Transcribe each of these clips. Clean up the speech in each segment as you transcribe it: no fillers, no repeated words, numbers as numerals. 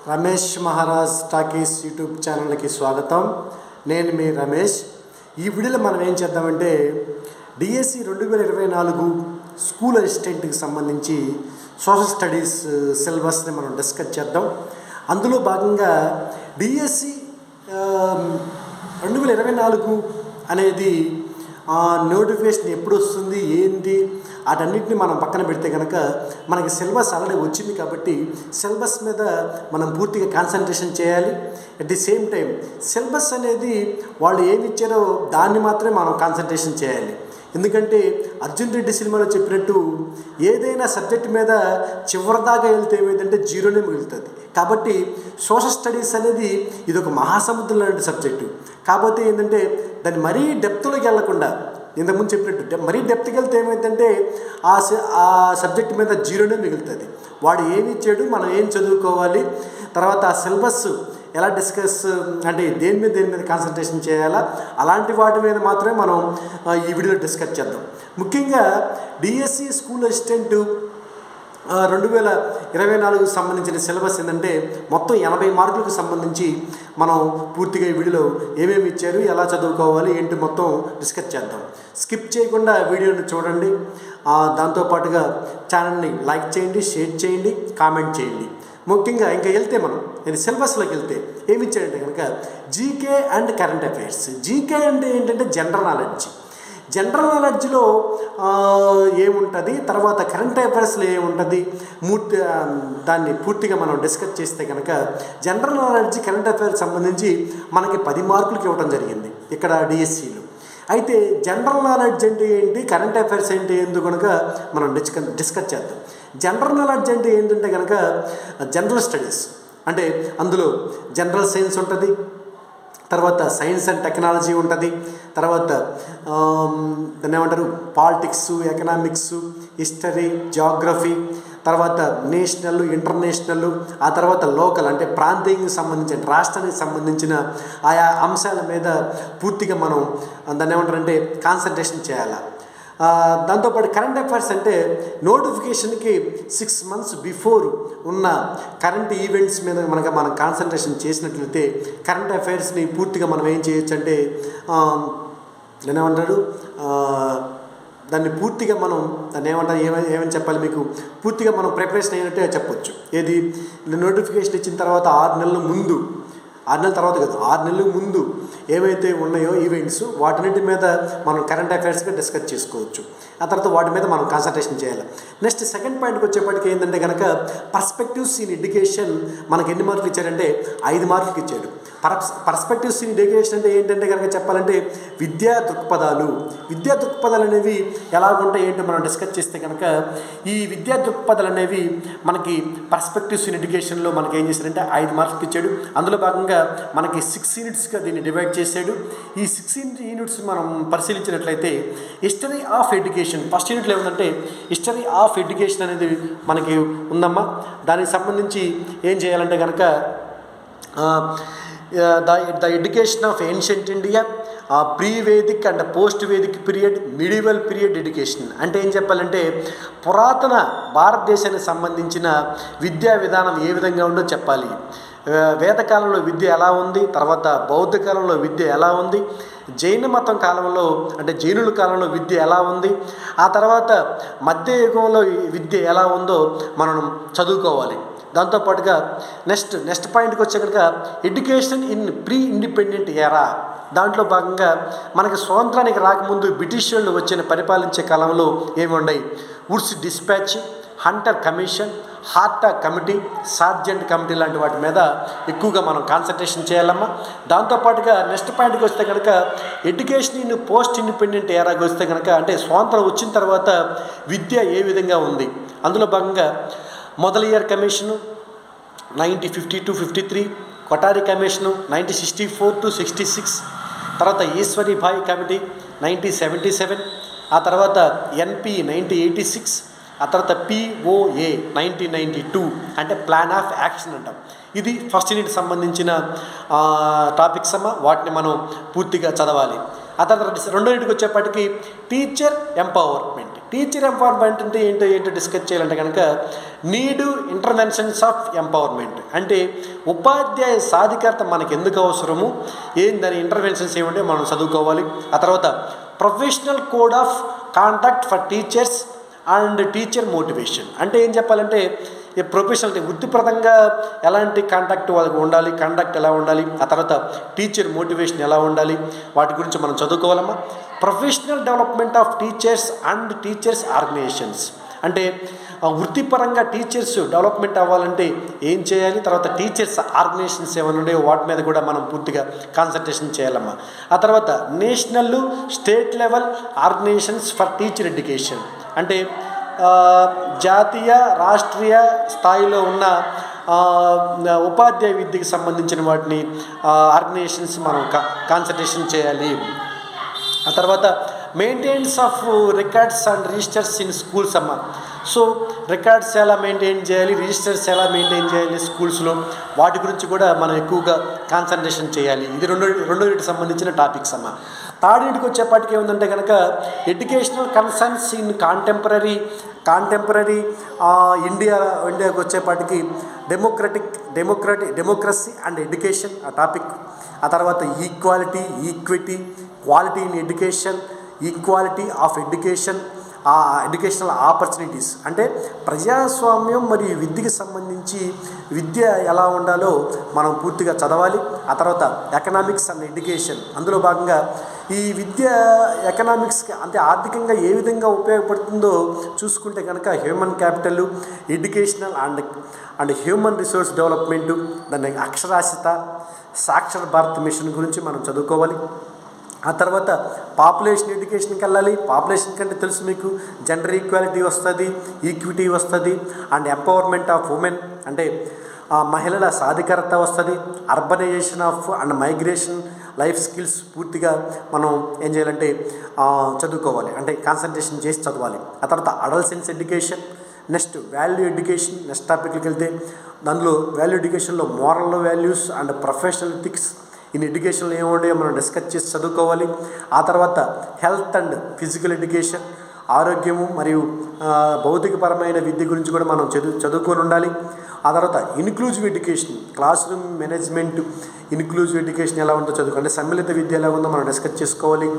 Ramesh Maharaj talkies YouTube ఛానల్కి స్వాగతం. నేను మీ రమేష్. ఈ వీడియోలో మనం ఏం చేద్దామంటే డిఎస్సి 2024 స్కూల్ అసిస్టెంట్కి సంబంధించి సోషల్ స్టడీస్ సిలబస్ని మనం డిస్కస్ చేద్దాం. అందులో భాగంగా డిఎస్సి 2024 అనేది నోటిఫికేషన్ ఎప్పుడు వస్తుంది ఏంటి వాటన్నిటిని మనం పక్కన పెడితే కనుక మనకి సిలబస్ ఆల్రెడీ వచ్చింది కాబట్టి సిలబస్ మీద మనం పూర్తిగా కాన్సన్ట్రేషన్ చేయాలి. At the same time syllabus అనేది వాళ్ళు ఏమి ఇచ్చారో దాన్ని మాత్రమే మనం కాన్సన్ట్రేషన్ చేయాలి. ఎందుకంటే అర్జున్ రెడ్డి సినిమాలో చెప్పినట్టు ఏదైనా సబ్జెక్ట్ మీద చివరిదాకా వెళ్తే ఏమైందంటే జీరోనే మిగులుతుంది. కాబట్టి సోషల్ స్టడీస్ అనేది ఇది ఒక మహాసముద్రం లాంటి సబ్జెక్టు. కాకపోతే ఏంటంటే దాన్ని మరీ డెప్త్లోకి వెళ్ళకుండా ఇంతకుముందు చెప్పినట్టు మరీ డెప్త్కి వెళ్తే ఏమైందంటే ఆ సబ్జెక్ట్ మీద జీరోనే మిగులుతుంది. వాడు ఏమి ఇచ్చాడు, మనం ఏం చదువుకోవాలి, తర్వాత ఆ సిలబస్ ఎలా డిస్కస్ అంటే దేని మీద కాన్సన్ట్రేషన్ చేయాలా, అలాంటి వాటి మీద మాత్రమే మనం ఈ వీడియోలో డిస్కస్ చేద్దాం. ముఖ్యంగా డిఎస్సి స్కూల్ అసిస్టెంట్ 2024 సంబంధించిన సిలబస్ ఏంటంటే మొత్తం 80 మార్కులకు సంబంధించి మనం పూర్తిగా ఈ వీడియోలో ఏమేమి ఇచ్చారు, ఎలా చదువుకోవాలి ఏంటి మొత్తం డిస్కస్ చేద్దాం. స్కిప్ చేయకుండా వీడియోని చూడండి. దాంతోపాటుగా ఛానల్ని లైక్ చేయండి, షేర్ చేయండి, కామెంట్ చేయండి. ముఖ్యంగా ఇంకా వెళ్తే నేను సిలబస్లోకి వెళ్తే ఏమి ఇచ్చాడంటే కనుక GK and current affairs. GK అంటే ఏంటంటే జనరల్ నాలెడ్జ్లో ఏముంటుంది, తర్వాత కరెంట్ అఫైర్స్లో ఏముంటుంది, దాన్ని పూర్తిగా మనం డిస్కస్ చేస్తే కనుక జనరల్ నాలెడ్జ్ కరెంట్ అఫైర్స్ సంబంధించి మనకి 10 మార్కులకి ఇవ్వడం జరిగింది ఇక్కడ డిఎస్సిలో. అయితే జనరల్ నాలెడ్జ్ అంటే ఏంటి, కరెంట్ అఫైర్స్ ఏంటి ఎందుకు కనుక మనం డిస్కస్ చేద్దాం. జనరల్ నాలెడ్జ్ అంటే ఏంటంటే కనుక జనరల్ స్టడీస్ అంటే అందులో జనరల్ సైన్స్ ఉంటుంది, తర్వాత సైన్స్ అండ్ టెక్నాలజీ ఉంటుంది, తర్వాత దాన్ని ఏమంటారు పాలిటిక్స్, ఎకనామిక్స్, హిస్టరీ, జాగ్రఫీ, తర్వాత నేషనల్, ఇంటర్నేషనల్, ఆ తర్వాత లోకల్ అంటే ప్రాంతీయంగా సంబంధించిన రాష్ట్రానికి సంబంధించిన ఆయా అంశాల మీద పూర్తిగా మనం దాన్ని ఏమంటారంటే కాన్సన్ట్రేషన్ చేయాలి. దాంతోపాటు కరెంట్ అఫైర్స్ అంటే నోటిఫికేషన్కి 6 months బిఫోర్ ఉన్న కరెంట్ ఈవెంట్స్ మీద మనం కాన్సన్ట్రేషన్ చేసినట్లయితే కరెంట్ అఫైర్స్ని పూర్తిగా మనం ఏం చేయొచ్చు అంటే ఏమంటారు దాన్ని పూర్తిగా దాన్ని ఏమని చెప్పాలి మీకు, పూర్తిగా మనం ప్రిపరేషన్ అయినట్టే చెప్పొచ్చు. ఏది నోటిఫికేషన్ ఇచ్చిన తర్వాత 6 నెలల ముందు, 6 నెలల తర్వాత కాదు, 6 నెలల ముందు ఏవైతే ఉన్నాయో ఈవెంట్స్ వాటిన్నిటి మీద మనం కరెంట్ అఫైర్స్గా డిస్కస్ చేసుకోవచ్చు. ఆ తర్వాత వాటి మీద మనం కాన్సన్ట్రేషన్ చేయాలి. నెక్స్ట్ సెకండ్ పాయింట్కి వచ్చేప్పటికి ఏంటంటే కనుక పర్స్పెక్టివ్స్ ఇన్ ఎడ్యుకేషన్ మనకి ఎన్ని మార్కులు ఇచ్చాడంటే 5 మార్కులకి ఇచ్చాడు. పర్స్పెక్టివ్స్ ఇన్ ఎడ్యుకేషన్ అంటే ఏంటంటే కనుక చెప్పాలంటే విద్యా దృక్పథాలు అనేవి ఎలాగుంటాయి ఏంటో మనం డిస్కస్ చేస్తే కనుక ఈ విద్యా దృక్పథాలు అనేవి మనకి పర్స్పెక్టివ్స్ ఇన్ ఎడ్యుకేషన్లో మనకి ఏం చేశాడంటే 5 మార్కులకి ఇచ్చాడు. అందులో భాగంగా మనకి 6 యూనిట్స్గా దీన్ని డివైడ్ చేశాడు. ఈ 6 యూనిట్స్ మనం పరిశీలించినట్లయితే హిస్టరీ ఆఫ్ ఎడ్యుకేషన్ ఫస్ట్ యూనిట్లో ఏముందంటే హిస్టరీ ఆఫ్ ఎడ్యుకేషన్ అనేది మనకి ఉందమ్మా. దానికి సంబంధించి ఏం చేయాలంటే కనుక the education of ancient India, pre Vedic and post Vedic period, medieval period education అంటే ఏం చెప్పాలంటే పురాతన భారతదేశానికి సంబంధించిన విద్యా విధానం ఏ విధంగా ఉందో చెప్పాలి. వేదకాలంలో విద్య ఎలా ఉంది, తర్వాత బౌద్ధ కాలంలో విద్య ఎలా ఉంది, జైన మతం కాలంలో అంటే జైనుల కాలంలో విద్య ఎలా ఉంది, ఆ తర్వాత మధ్యయుగంలో విద్య ఎలా ఉందో మనం చదువుకోవాలి. దాంతోపాటుగా నెక్స్ట్ పాయింట్కి వచ్చే కనుక ఎడ్యుకేషన్ ఇన్ ప్రీ ఇండిపెండెంట్ ఎరా. దాంట్లో భాగంగా మనకి స్వాతంత్రానికి రాకముందు బ్రిటిష్ వాళ్ళు వచ్చిన పరిపాలించే కాలంలో ఏమి ఉన్నాయి, Woods dispatch, Hunter commission, Hartog committee, sergeant committee లాంటి వాటి మీద ఎక్కువగా మనం కాన్సన్ట్రేషన్ చేయాలమ్మా. దాంతోపాటుగా నెక్స్ట్ పాయింట్కి వస్తే కనుక ఎడ్యుకేషన్ ఇన్ పోస్ట్ ఇండిపెండెంట్ ఏరాకి వస్తే కనుక అంటే స్వాతంత్రం వచ్చిన తర్వాత విద్య ఏ విధంగా ఉంది. అందులో భాగంగా మొదలియర్ కమిషను 1950-53, కొఠారి కమిషను 1964-66, తర్వాత ఈశ్వరీభాయ్ కమిటీ 1977, ఆ తర్వాత ఎన్పి 1986, ఆ తర్వాత POA 1992 అంటే ప్లాన్ ఆఫ్ యాక్షన్ అంటాం. ఇది ఫస్ట్ యూనిట్ సంబంధించిన టాపిక్స్ అమ్మ. వాటిని మనం పూర్తిగా చదవాలి. ఆ తర్వాత రెండో యూనిట్కి వచ్చేప్పటికి టీచర్ ఎంపవర్మెంట్. టీచర్ ఎంపవర్మెంట్ అంటే ఏంటో డిస్కస్ చేయాలంటే కనుక నీడు ఇంటర్వెన్షన్స్ ఆఫ్ ఎంపవర్మెంట్ అంటే ఉపాధ్యాయ సాధికారత మనకు ఎందుకు అవసరము, దాని ఇంటర్వెన్షన్స్ ఏమంటే మనం చదువుకోవాలి. ఆ తర్వాత professional code of conduct for teachers and teacher motivation అంటే ఏం చెప్పాలంటే ఈ ప్రొఫెషనల్ వృత్తిపరంగా ఎలాంటి కాంటాక్ట్ వాళ్ళకి ఉండాలి, కండక్ట్ ఎలా ఉండాలి, ఆ తర్వాత టీచర్ మోటివేషన్ ఎలా ఉండాలి, వాటి గురించి మనం చదువుకోవాలమ్మా. Professional development of teachers and teachers organizations అంటే వృత్తిపరంగా టీచర్స్ డెవలప్మెంట్ అవ్వాలంటే ఏం చేయాలి, తర్వాత టీచర్స్ ఆర్గనైజేషన్స్ ఏమైనా ఉన్నాయో వాటి మీద కూడా మనం పూర్తిగా కాన్సన్ట్రేషన్ చేయాలమ్మా. ఆ తర్వాత national state level organisations for teacher education అంటే జాతీయ రాష్ట్రీయ స్థాయిలో ఉన్న ఉపాధ్యాయ విద్యకు సంబంధించిన వాటిని ఆర్గనైజేషన్స్ మనం కాన్సన్ట్రేషన్ చేయాలి. ఆ తర్వాత maintenance of records and registers in schools అమ్మ. సో రికార్డ్స్ ఎలా మెయింటైన్ చేయాలి, రిజిస్టర్స్ ఎలా మెయింటైన్ చేయాలి స్కూల్స్లో, వాటి గురించి కూడా మనం ఎక్కువగా కాన్సన్ట్రేషన్ చేయాలి. ఇది రెండో యూనిట్కి సంబంధించిన టాపిక్స్ అమ్మ. థర్డ్ యూనిట్కి వచ్చేపాటికి ఏముందంటే కనుక ఎడ్యుకేషనల్ కన్సర్న్స్ ఇన్ కాంటెంపరీ ఇండియాకి వచ్చేపాటికి డెమోక్రసీ అండ్ ఎడ్యుకేషన్ ఆ టాపిక్. ఆ తర్వాత equity quality in education, equality of education, educational opportunities అంటే ప్రజాస్వామ్యం మరియు విద్యకి సంబంధించి విద్య ఎలా ఉండాలో మనం పూర్తిగా చదవాలి. ఆ తర్వాత ఎకనామిక్స్ అండ్ ఎడ్యుకేషన్, అందులో భాగంగా ఈ విద్య ఎకనామిక్స్కి అంటే ఆర్థికంగా ఏ విధంగా ఉపయోగపడుతుందో చూసుకుంటే కనుక human capital, educational and human resource development, దాన్ని అక్షరాస్యత, సాక్షర భారత్ మిషన్ గురించి మనం చదువుకోవాలి. ఆ తర్వాత పాపులేషన్ ఎడ్యుకేషన్కి వెళ్ళాలి. పాపులేషన్ కంటే తెలుసు మీకు జెండర్ ఈక్వాలిటీ వస్తుంది, ఈక్విటీ వస్తుంది, అండ్ ఎంపవర్మెంట్ ఆఫ్ ఉమెన్ అంటే మహిళల సాధికారత వస్తుంది, urbanisation of and migration, life skills పూర్తిగా మనం ఏం చేయాలంటే చదువుకోవాలి, అంటే కాన్సన్ట్రేషన్ చేసి చదవాలి. ఆ తర్వాత adolescence education, next value education. Next టాపిక్కి వెళ్తే దానిలో వాల్యూ ఎడ్యుకేషన్లో moral values and professional ethics in ఎడ్యుకేషన్లో ఏముంటాయో మనం డిస్కస్ చేసి చదువుకోవాలి. ఆ తర్వాత హెల్త్ అండ్ ఫిజికల్ ఎడ్యుకేషన్, ఆరోగ్యము మరియు భౌతికపరమైన విద్య గురించి కూడా మనం చదువుకొని ఉండాలి. ఆ తర్వాత inclusive education, class room management, inclusive education ఎలా ఉందో చదువుకోండి. సమ్మిళిత విద్య ఎలా ఉందో మనం డిస్కస్ చేసుకోవాలి.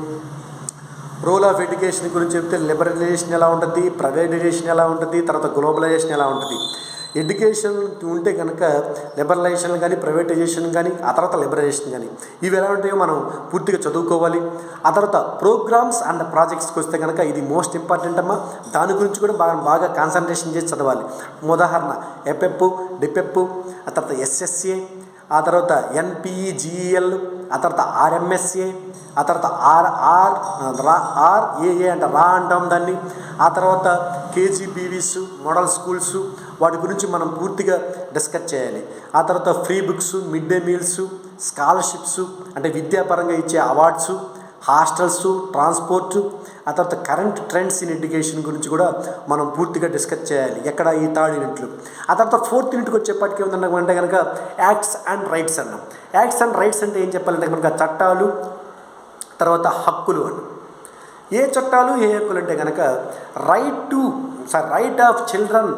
రోల్ ఆఫ్ ఎడ్యుకేషన్ గురించి చెప్తే లిబరలైజేషన్ ఎలా ఉంటుంది, ప్రైవేటైజేషన్ ఎలా ఉంటుంది, తర్వాత గ్లోబలైజేషన్ ఎలా ఉంటుంది. ఎడ్యుకేషన్ ఉంటే కనుక లిబరలైజేషన్ కానీ, ప్రైవేటైజేషన్ కానీ, ఆ తర్వాత లిబరలైజేషన్ కానీ ఇవి ఎలా ఉంటాయో మనం పూర్తిగా చదువుకోవాలి. ఆ తర్వాత ప్రోగ్రామ్స్ అండ్ ప్రాజెక్ట్స్కి వస్తే కనుక ఇది మోస్ట్ ఇంపార్టెంట్ అమ్మా. దాని గురించి కూడా బాగా కాన్సన్ట్రేషన్ చేసి చదవాలి. ఉదాహరణ ఎపెప్, డిపెప్, ఆ తర్వాత ఎస్ఎస్ఏ, ఆ తర్వాత ఎన్పిఈజిఈఎల్, ఆ తర్వాత ఆర్ఎంఎస్ఏ, ఆ తర్వాత ఆర్ఏఏ అంటే రా అంటాం దాన్ని. ఆ తర్వాత కేజీబీవీస్, మోడల్ స్కూల్స్, వాటి గురించి మనం పూర్తిగా డిస్కస్ చేయాలి. ఆ తర్వాత free books, mid day meals, scholarships అంటే విద్యాపరంగా ఇచ్చే అవార్డ్స్, హాస్టల్స్, ట్రాన్స్పోర్ట్, ఆ తర్వాత కరెంట్ ట్రెండ్స్ ఇన్ ఎడ్యుకేషన్ గురించి కూడా మనం పూర్తిగా డిస్కస్ చేయాలి ఎక్కడ ఈ థర్డ్ యూనిట్లు. ఆ తర్వాత ఫోర్త్ యూనిట్కి వచ్చేప్పటికీ ఏముందంటే కనుక యాక్ట్స్ అండ్ రైట్స్ అన్నాం. యాక్ట్స్ అండ్ రైట్స్ అంటే ఏం చెప్పాలంటే కనుక చట్టాలు, తర్వాత హక్కులు అని. ఏ చట్టాలు ఏ హక్కులు అంటే కనుక right of children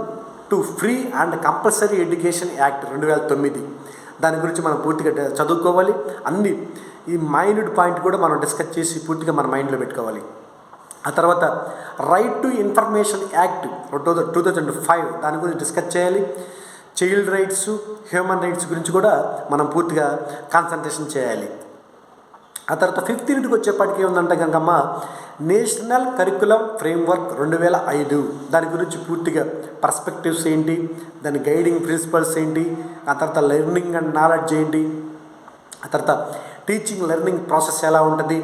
to free and compulsory education act 2009, దాని గురించి మనం పూర్తిగా చదువుకోవాలి. అన్ని ఈ మైన్యూట్ పాయింట్ కూడా మనం డిస్కస్ చేసి పూర్తిగా మన మైండ్లో పెట్టుకోవాలి. ఆ తర్వాత రైట్ టు ఇన్ఫర్మేషన్ యాక్ట్ 2005, దాని గురించి డిస్కస్ చేయాలి. చైల్డ్ రైట్స్, హ్యూమన్ రైట్స్ గురించి కూడా మనం పూర్తిగా కాన్సన్ట్రేషన్ చేయాలి. ఆ తర్వాత ఫిఫ్త్ యూనిట్కి వచ్చేప్పటికి ఏముందంటే కనుకమ్మ నేషనల్ కరికులం ఫ్రేమ్వర్క్ 2005, దాని గురించి పూర్తిగా పర్స్పెక్టివ్స్ ఏంటి, దాని గైడింగ్ ప్రిన్సిపల్స్ ఏంటి, ఆ తర్వాత లెర్నింగ్ అండ్ నాలెడ్జ్ ఏంటి, ఆ తర్వాత టీచింగ్ లెర్నింగ్ ప్రాసెస్ ఎలా ఉంటుంది,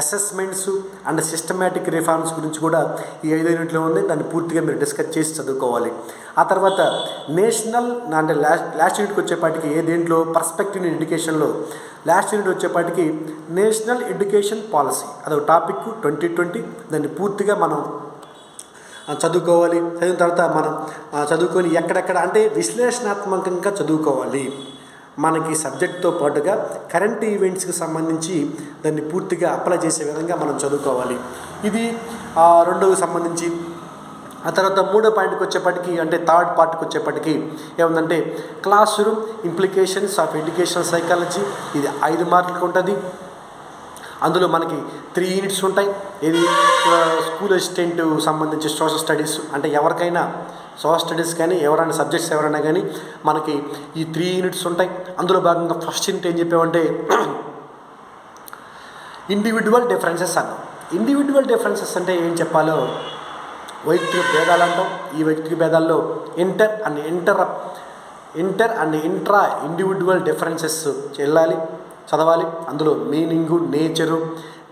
అసెస్మెంట్స్ అండ్ సిస్టమేటిక్ రిఫార్మ్స్ గురించి కూడా ఈ 5 యూనిట్లో ఉంది. దాన్ని పూర్తిగా మీరు డిస్కస్ చేసి చదువుకోవాలి. ఆ తర్వాత నేషనల్ అంటే లాస్ట్ యూనిట్కి వచ్చేపాటికి దేంట్లో పర్స్పెక్టివ్ ఇన్ ఎడ్యుకేషన్లో లాస్ట్ యూనిట్ వచ్చేపాటికి నేషనల్ ఎడ్యుకేషన్ పాలసీ, అదొక టాపిక్ 2020. దాన్ని పూర్తిగా మనం చదువుకోవాలి. చదివిన తర్వాత మనం చదువుకొని ఎక్కడెక్కడ అంటే విశ్లేషణాత్మకంగా చదువుకోవాలి. మనకి సబ్జెక్ట్తో పాటుగా కరెంట్ ఈవెంట్స్కి సంబంధించి దాన్ని పూర్తిగా అప్లై చేసే విధంగా మనం చదువుకోవాలి. ఇది రెండవది సంబంధించి. ఆ తర్వాత మూడో పాయింట్కి వచ్చేప్పటికి అంటే థర్డ్ పార్ట్కి వచ్చేప్పటికి ఏముందంటే class room implications of educational psychology. ఇది 5 మార్కులకు ఉంటుంది. అందులో మనకి 3 యూనిట్స్ ఉంటాయి. ఇది స్కూల్ అసిస్టెంట్ సంబంధించి సోషల్ స్టడీస్, అంటే ఎవరికైనా సోషల్ స్టడీస్ కానీ ఎవరైనా సబ్జెక్ట్స్ ఎవరైనా కానీ మనకి ఈ 3 యూనిట్స్ ఉంటాయి. అందులో భాగంగా ఫస్ట్ యూనిట్ ఏం చెప్పామంటే ఇండివిజువల్ డిఫరెన్సెస్ అన్నాం. ఇండివిజువల్ డిఫరెన్సెస్ అంటే ఏం చెప్పాలో వైయక్తిక భేదాలు అంటాం. ఈ వైయక్తిక భేదాల్లో inter and intra individual differences చదవాలి. అందులో meaning, nature,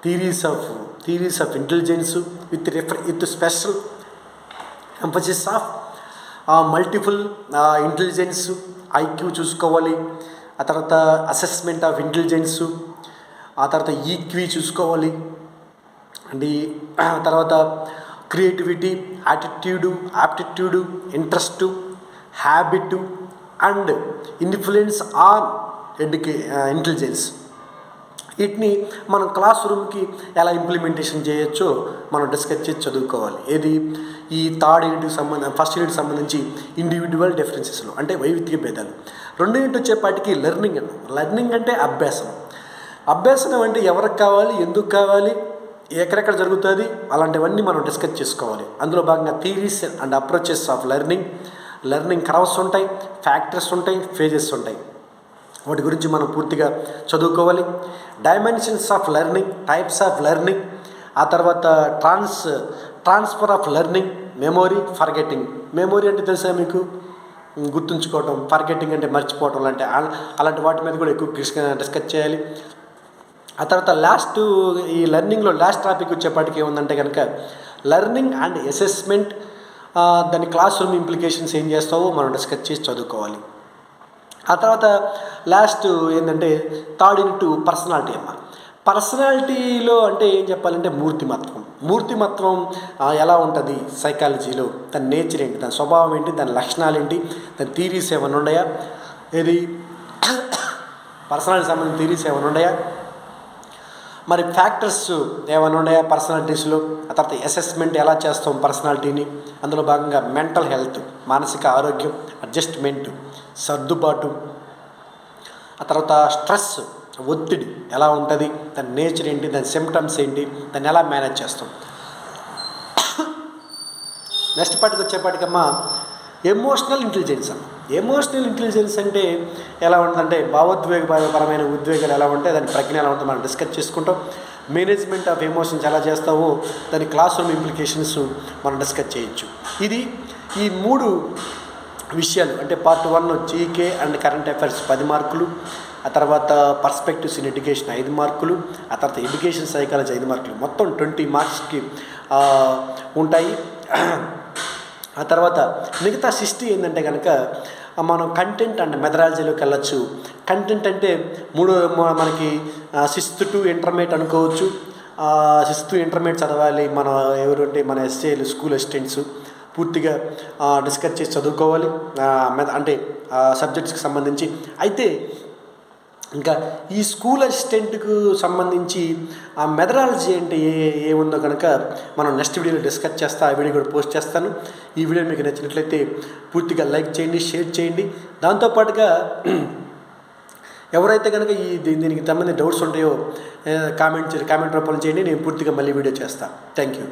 theories of intelligence with special emphasis of multiple intelligence, IQ చూసుకోవాలి. ఆ తర్వాత అసెస్మెంట్ ఆఫ్ ఇంటెలిజెన్సు, ఆ తర్వాత ఈక్వీ చూసుకోవాలి. అండ్ తర్వాత creativity, aptitude, interest, habit and influence on intelligence. వీటిని మనం క్లాస్ రూమ్కి ఎలా ఇంప్లిమెంటేషన్ చేయొచ్చో మనం డిస్కస్ చేసి చదువుకోవాలి. ఏది ఈ ఫస్ట్ యూనిట్కి సంబంధించి ఇండివిజువల్ డిఫరెన్సెస్లో అంటే వైవిధ్య భేదాలు. 2 యూనిట్ వచ్చేపాటికి లెర్నింగ్ అంటే అభ్యాసనం అంటే ఎవరికి కావాలి, ఎందుకు కావాలి, ఎక్కడెక్కడ జరుగుతుంది, అలాంటివన్నీ మనం డిస్కస్ చేసుకోవాలి. అందులో భాగంగా theories and approaches of learning curves ఉంటాయి, ఫ్యాక్టర్స్ ఉంటాయి, ఫేజెస్ ఉంటాయి. వాటి గురించి మనం పూర్తిగా చదువుకోవాలి. Dimensions of learning, types of learning, ఆ తర్వాత transfer of learning, memory, forgetting. Memory అంటే తెలుసా మీకు, గుర్తుంచుకోవటం. ఫర్గెటింగ్ అంటే మర్చిపోవటం. అలాంటి వాటి మీద కూడా ఎక్కువ డిస్కస్ చేయాలి. ఆ తర్వాత ఈ లెర్నింగ్లో లాస్ట్ టాపిక్ వచ్చేపాటికి ఏముందంటే కనుక లెర్నింగ్ అండ్ అసెస్మెంట్, దాని క్లాస్ రూమ్ ఇంప్లికేషన్స్ ఏం చేస్తావో మనం డిస్కస్ చేసి చదువుకోవాలి. ఆ తర్వాత లాస్ట్ ఏంటంటే థర్డ్ యూనిట్ పర్సనాలిటీ పర్సనాలిటీలో అంటే ఏం చెప్పాలంటే మూర్తిమత్వం ఎలా ఉంటుంది సైకాలజీలో, దాని నేచర్ ఏంటి, దాని స్వభావం ఏంటి, దాని లక్షణాలు ఏంటి, దాని థీరీస్ ఏమైనా ఉన్నాయా, ఏది పర్సనాలిటీ సంబంధించిన థీరీస్ ఏమైనా ఉన్నాయా, మరి ఫ్యాక్టర్స్ ఏమైనా ఉన్నాయా పర్సనాలిటీస్లో. ఆ తర్వాత అసెస్మెంట్ ఎలా చేస్తాం పర్సనాలిటీని, అందులో భాగంగా మెంటల్ హెల్త్, మానసిక ఆరోగ్యం, అడ్జస్ట్మెంట్, సర్దుబాటు, ఆ తర్వాత స్ట్రెస్, ఒత్తిడి ఎలా ఉంటుంది, దాని నేచర్ ఏంటి, దాని సిమ్టమ్స్ ఏంటి, దాన్ని ఎలా మేనేజ్ చేస్తాం. నెక్స్ట్ పార్ట్కి వచ్చేపాటికమ్మా ఎమోషనల్ ఇంటెలిజెన్స్ అంటే ఎలా ఉంటుందంటే భావోద్వేగపరమైన ఉద్వేగాలు ఎలా ఉంటాయి, దాని ప్రజ్ఞ ఎలా ఉంటుందో మనం డిస్కస్ చేసుకుంటాం. మేనేజ్మెంట్ ఆఫ్ ఎమోషన్స్ ఎలా చేస్తావో దాని క్లాస్ రూమ్ ఇంప్లికేషన్స్ మనం డిస్కస్ చేయొచ్చు. ఈ 3 విషయాలు అంటే part 1 GK and current affairs 10 మార్కులు, ఆ తర్వాత పర్స్పెక్టివ్స్ ఇన్ ఎడ్యుకేషన్ 5 మార్కులు, ఆ తర్వాత ఎడ్యుకేషన్ సైకాలజీ 5 మార్కులు, మొత్తం 20 మార్క్స్కి ఉంటాయి. ఆ తర్వాత మిగతా 60 ఏంటంటే కనుక మనం కంటెంట్ అండ్ మెథడాలజీలోకి వెళ్ళచ్చు. కంటెంట్ అంటే మనకి 6th to ఇంటర్మీడియట్ అనుకోవచ్చు. 6th to ఇంటర్మీడియట్ చదవాలి మనం ఎవరంటే మన ఎస్ఏలు, స్కూల్ అసిస్టెంట్స్ పూర్తిగా డిస్కస్ చేసి చదువుకోవాలి అంటే సబ్జెక్ట్స్కి సంబంధించి. అయితే ఇంకా ఈ స్కూల్ అసిస్టెంట్కు సంబంధించి ఆ మెథడాలజీ అంటే ఏముందో కనుక మనం నెక్స్ట్ వీడియోలో డిస్కస్ చేస్తా. ఆ వీడియో కూడా పోస్ట్ చేస్తాను. ఈ వీడియో మీకు నచ్చినట్లయితే పూర్తిగా లైక్ చేయండి, షేర్ చేయండి. దాంతోపాటుగా ఎవరైతే కనుక దీనికి సంబంధించిన డౌట్స్ ఉంటాయో కామెంట్ రూపంలో చేయండి. నేను పూర్తిగా మళ్ళీ వీడియో చేస్తాను. Thank you.